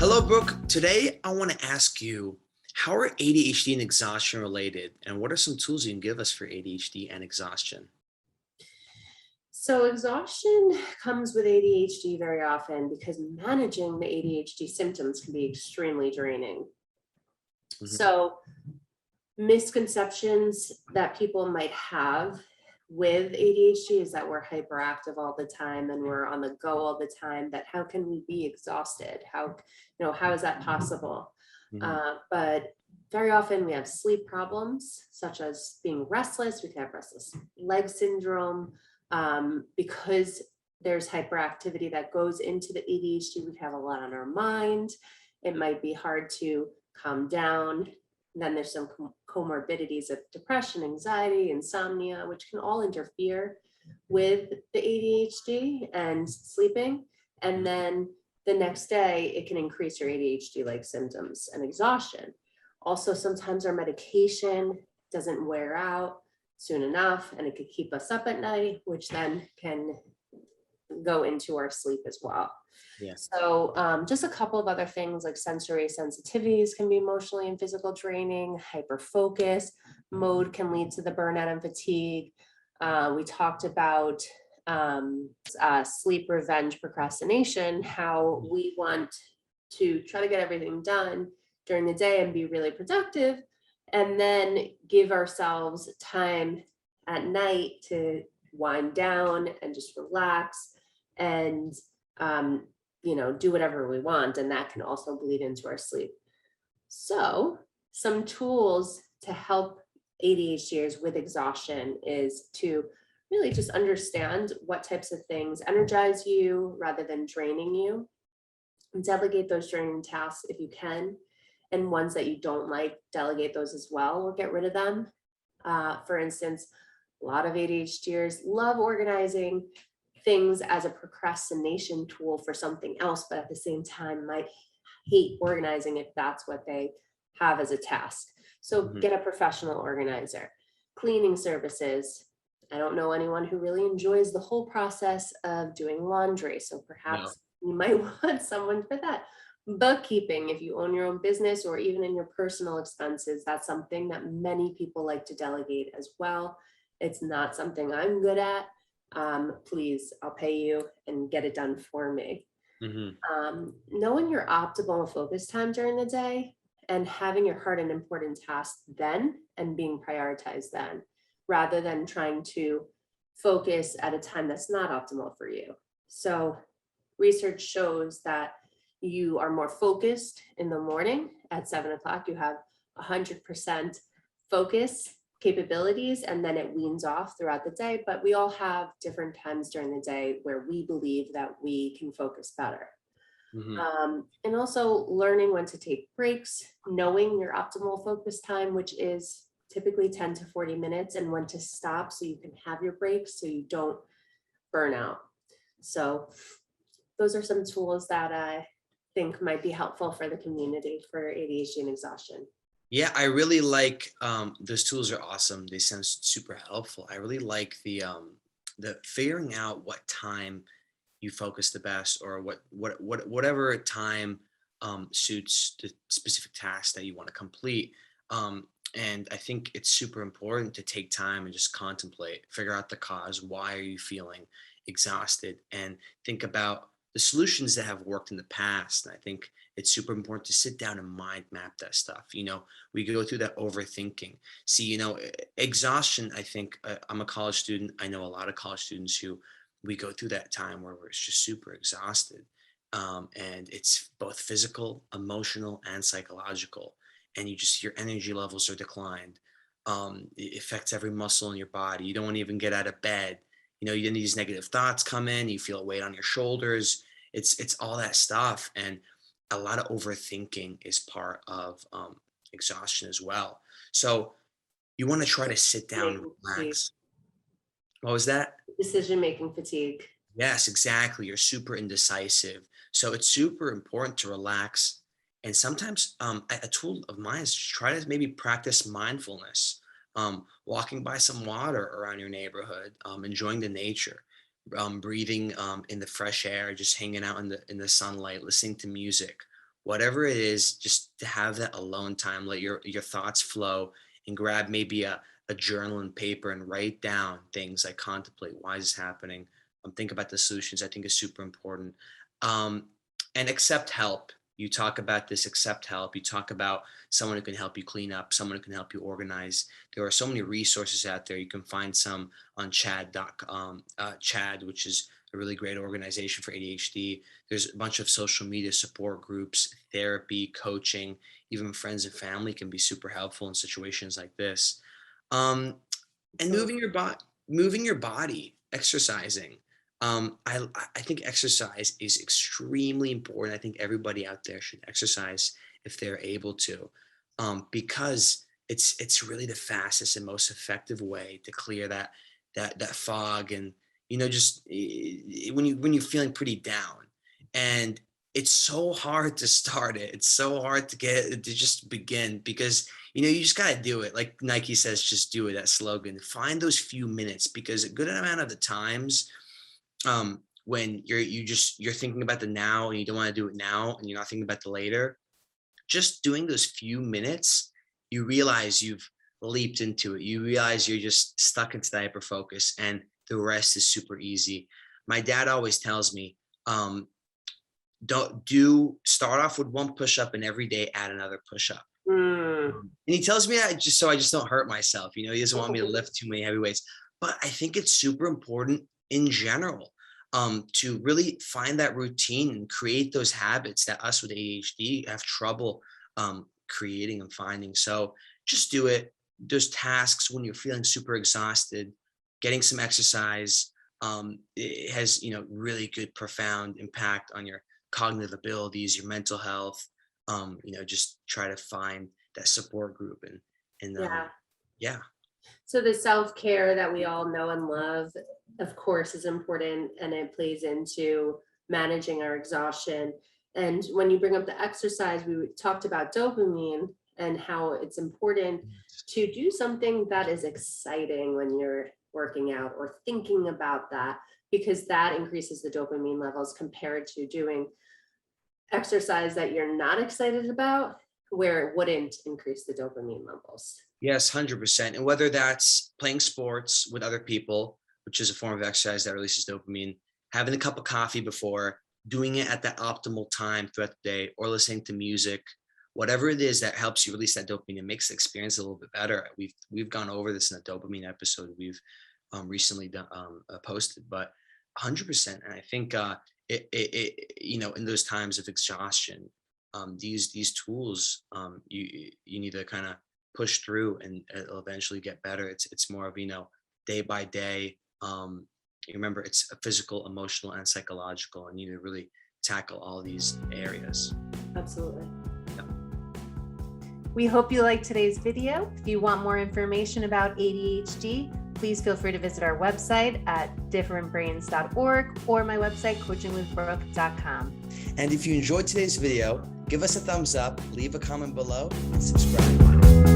Hello, Brooke. Today, I want to ask you, how are ADHD and exhaustion related? And what are some tools you can give us for ADHD and exhaustion? So, exhaustion comes with ADHD very often because managing the ADHD symptoms can be extremely draining. Mhm. So, misconceptions that people might have with ADHD is that we're hyperactive all the time and we're on the go all the time. That how can we be exhausted? How is that possible? Mhm. But very often we have sleep problems, such as being restless. We can have restless leg syndrome because there's hyperactivity that goes into the ADHD. We have a lot on our mind. It might be hard to calm down. Then there's some comorbidities of depression, anxiety, insomnia, which can all interfere with the ADHD and sleeping. And then the next day, it can increase your ADHD like symptoms and exhaustion. Also, sometimes our medication doesn't wear out soon enough and it could keep us up at night, which then can go into our sleep as well. Yeah. So, just a couple of other things like sensory sensitivities can be emotionally and physical draining, hyper focus mode can lead to the burnout and fatigue. We talked about sleep revenge procrastination, how we want to try to get everything done during the day and be really productive, and then give ourselves time at night to wind down and just relax and um, do whatever we want, and that can also bleed into our sleep. So, some tools to help ADHDers with exhaustion is to really just understand what types of things energize you rather than draining you. Delegate those draining tasks if you can, and ones that you don't like, delegate those as well or get rid of them. For instance, a lot of ADHDers love organizing things as a procrastination tool for something else, but at the same time might hate organizing if that's what they have as a task. So Mhm. get a professional organizer. Cleaning services. I don't know anyone who really enjoys the whole process of doing laundry. So No. perhaps you might want someone for that. Bookkeeping, if you own your own business or even in your personal expenses, that's something that many people like to delegate as well. It's not something I'm good at. Please, I'll pay you and get it done for me. Mhm. Knowing your optimal focus time during the day and having your heart and important tasks then and being prioritized then, rather than trying to focus at a time that's not optimal for you. So, research shows that you are more focused in the morning at 7 o'clock. You have 100% focus capabilities, and then it weans off throughout the day. But we all have different times during the day where we believe that we can focus better. Mhm. And also learning when to take breaks, knowing your optimal focus time, which is typically 10 to 40 minutes, and when to stop so you can have your breaks so you don't burn out. So, those are some tools that I think might be helpful for the community for ADHD and exhaustion. Yeah, I really like those tools are awesome. They sound super helpful. I really like the figuring out what time you focus the best or whatever time suits the specific task that you want to complete. And I think it's super important to take time and just contemplate, figure out the cause. Why are you feeling exhausted? And think about the solutions that have worked in the past. And I think it's super important to sit down and mind map that stuff. We go through that overthinking. See, exhaustion, I think I'm a college student. I know a lot of college students who we go through that time where we're just super exhausted. And it's both physical, emotional, and psychological. And your energy levels are declined. It affects every muscle in your body. You don't want to even get out of bed. These negative thoughts come in. You feel a weight on your shoulders. It's all that stuff, and a lot of overthinking is part of exhaustion as well. So you want to try to sit down and Making fatigue, relax. What was that? decision making fatigue. Yes, exactly. You're super indecisive. So it's super important to relax. And sometimes a tool of mine is to try to maybe practice mindfulness, walking by some water around your neighborhood, enjoying the nature, breathing in the fresh air, just hanging out in the sunlight, listening to music, whatever it is, just to have that alone time, let your thoughts flow, and grab maybe a journal and paper and write down things like contemplate, why is this happening? Think about the solutions, I think is super important. Um, and accept help. You talk about this, accept help. You talk about someone who can help you clean up, someone who can help you organize. There are so many resources out there. You can find some on Chad.com, Chad, which is a really great organization for ADHD. There's a bunch of social media support groups, therapy, coaching, even friends and family can be super helpful in situations like this. Um, and So moving your body, exercising. I think exercise is extremely important. I think everybody out there should exercise if they're able to, because it's really the fastest and most effective way to clear that fog, and just when you're feeling pretty down, and it's so hard to start it. It's so hard to get to just begin, because you just got to do it. Like Nike says, just do it. That slogan. Find those few minutes, because a good amount of the times, when you're thinking about the now and you don't want to do it now, and you're not thinking about the later, just doing those few minutes, you realize you've leaped into it. You realize you're just stuck into that hyper focus, and the rest is super easy. My dad always tells me, don't start off with one push-up, and every day add another push-up. And he tells me that just so I just don't hurt myself. He doesn't want me to lift too many heavy weights. But I think it's super important in general, to really find that routine and create those habits that us with ADHD have trouble creating and finding. So just do it. Those tasks when you're feeling super exhausted, getting some exercise, it has really good, profound impact on your cognitive abilities, your mental health. Just try to find that support group, and yeah. yeah. So the self-care that we all know and love, of course, is important, and it plays into managing our exhaustion. And when you bring up the exercise, we talked about dopamine and how it's important to do something that is exciting when you're working out or thinking about that, because that increases the dopamine levels compared to doing exercise that you're not excited about, where it wouldn't increase the dopamine levels. Yes, 100%. And whether that's playing sports with other people, which is a form of exercise that releases dopamine, having a cup of coffee before, doing it at that optimal time throughout the day, or listening to music, whatever it is that helps you release that dopamine and makes the experience a little bit better. We've gone over this in a dopamine episode we've recently done, posted, but 100%. And I think in those times of exhaustion, these tools, you need to kind of push through, and it'll eventually get better. It's more of day by day. You remember, it's a physical, emotional, and psychological, and you need to really tackle all these areas. Absolutely. Yeah. We hope you liked today's video. If you want more information about ADHD, please feel free to visit our website at differentbrains.org or my website, coachingwithbrooke.com. And if you enjoyed today's video, give us a thumbs up, leave a comment below, and subscribe.